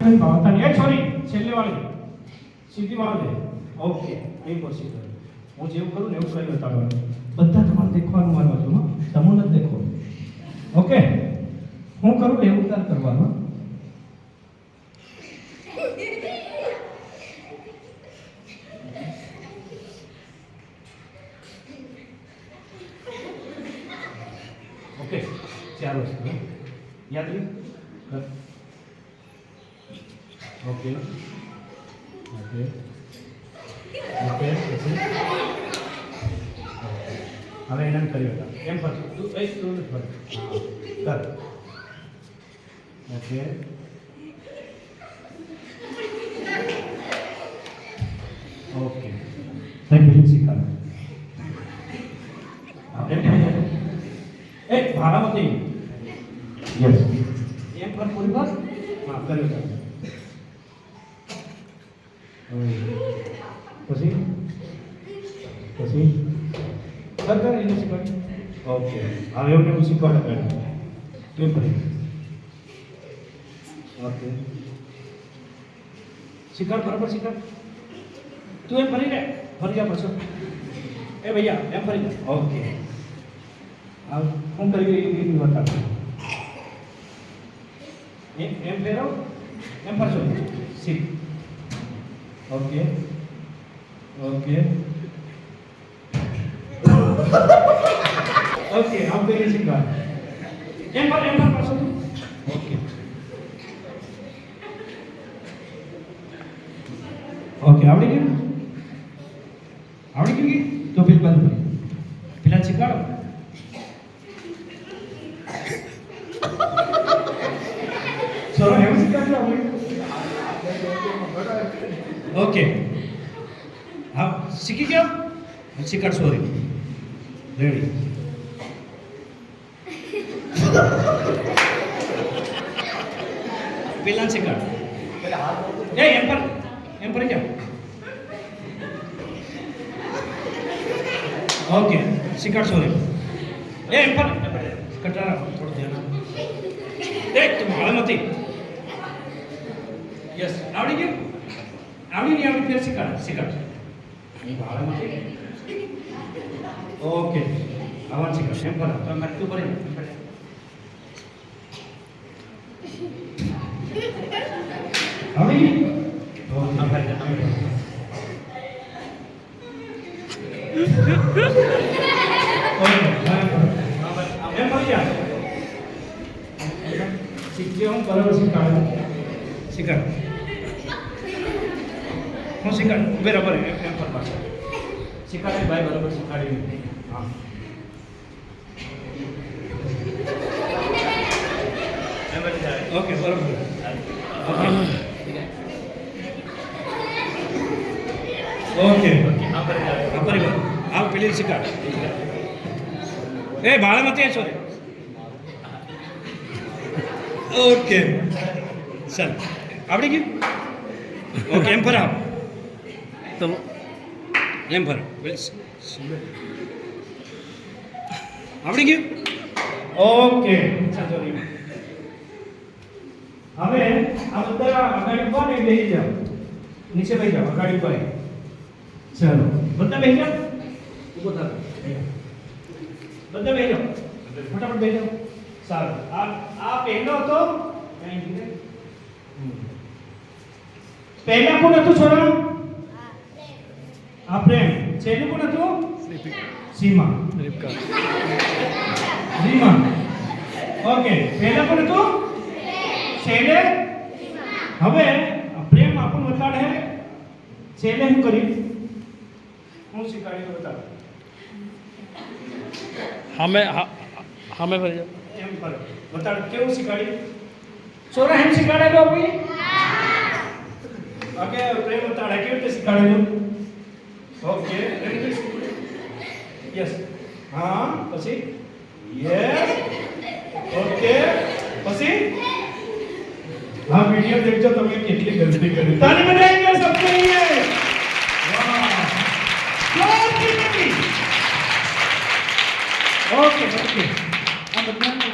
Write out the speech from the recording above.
કઈ ભાવતા નહીં. એ છોરી છેલ્લે વાળી સીધી વાળી ઓકે એ પછી હું જેવું કરું ને એવું કરી બતાવવાનું. બધા તમારે દેખવાનું મારી બાજુમાં, તમને જ દેખો. ઓકે હું કરું એવું તાર કરવાનું. ઓકે 4 વસ્તુ યાદ રહ્યું. ઓકે ઓકે ઓકે હવે એને કરી હતા એમ ફર તું ફર કર. ઓકે ઓકે સાહેબ બીજું શીખાડો. એ ભાડામાંથી યસ એમ પર પૂરી બસ હા કર્યું સર. પછી પછી સર કરે એને શીખવાડ. ઓકે હવે એવું એવું શીખવાડ કરે કેમ કરી. ઓકે શીખવાડ બરાબર શીખવાડ. તું એમ ફરી લે ફરી જા પાછો. એ ભૈયા એમ ફરી લે. ઓકે આ હું કરી એ બતાવ. એમ ફેરવ એમ ફરશો શીખ. ઓકે ઓકે ઓકે આમ કરી શીખવા. એમ ફર પાછો. ઓકે ઓકે આવડી ગયું આવડી ગયું તો પેલી બાજુ પેલા શીખવાડો. ચલો એવું શીખવાડો. ઓકે હા શીખી ગયો. શીખવાડ સોરી રેડી. પેલા શીખવાડ. એ એમ પર જાઓ. Okay શીખવાડ sorry. એમ પર કટારા થોડું ધ્યાન. એક તું માળા નથી. યસ આવડી ગયું. આવડી નહીં આવડી ફેર શીખવાડ. માળા નથી. ઓકે આવા શીખવાડ. એમ પર તો મેં તું ભરી આવડી ગયું. હું બરાબર શીખવાડું. શીખવાડ હું શીખવાડ બરાબર એમ પર પાછળ શીખવાડે ભાઈ બરાબર શીખવાડી. હા ઓકે બરાબર. ઓકે બરાબર આવ પેલી શીખવાડ. એ ભાડામાંથી છો રે. ઓકે ચાલ આવડી ગયું. ઓકે એમ ફરાવ તો એમ ફરાવ આવડી ગયું. ઓકે હવે આ બધા અગાડી ઉભા ને બેસી જાઓ. નીચે બેસી જાઓ. અગાડી ઉભા ચાલો બધા બેસી જાઓ. ઉભો થાવ બધા બેસી જાઓ. ફટાફટ બેસી જાઓ. સારું આ પહેલો હતો. પહેલા કોણ હતું છોરા? આ પ્રેમ. છેલ્લું કોણ હતું? સીમા. રીમા. ઓકે પહેલા કોણ હતું? છેલ્લે હવે પ્રેમ આપણું બતાડે. છેલ્લે હું કરી હું શીખવાડી બતાડ. હમે ફરી જાઓ. એમ પર બતાડ કેવું શીખવાડી. છોરા એમ શીખવાડેલો ભાઈ. ઓકે પ્રેમ બતાડે કેવી રીતે શીખવાડેલું. ઓકે યસ હા પછી યસ ઓકે પછી હા વિડિયો દેખજો તમે કેટલી ગલતી કરી. તાળી બજાય.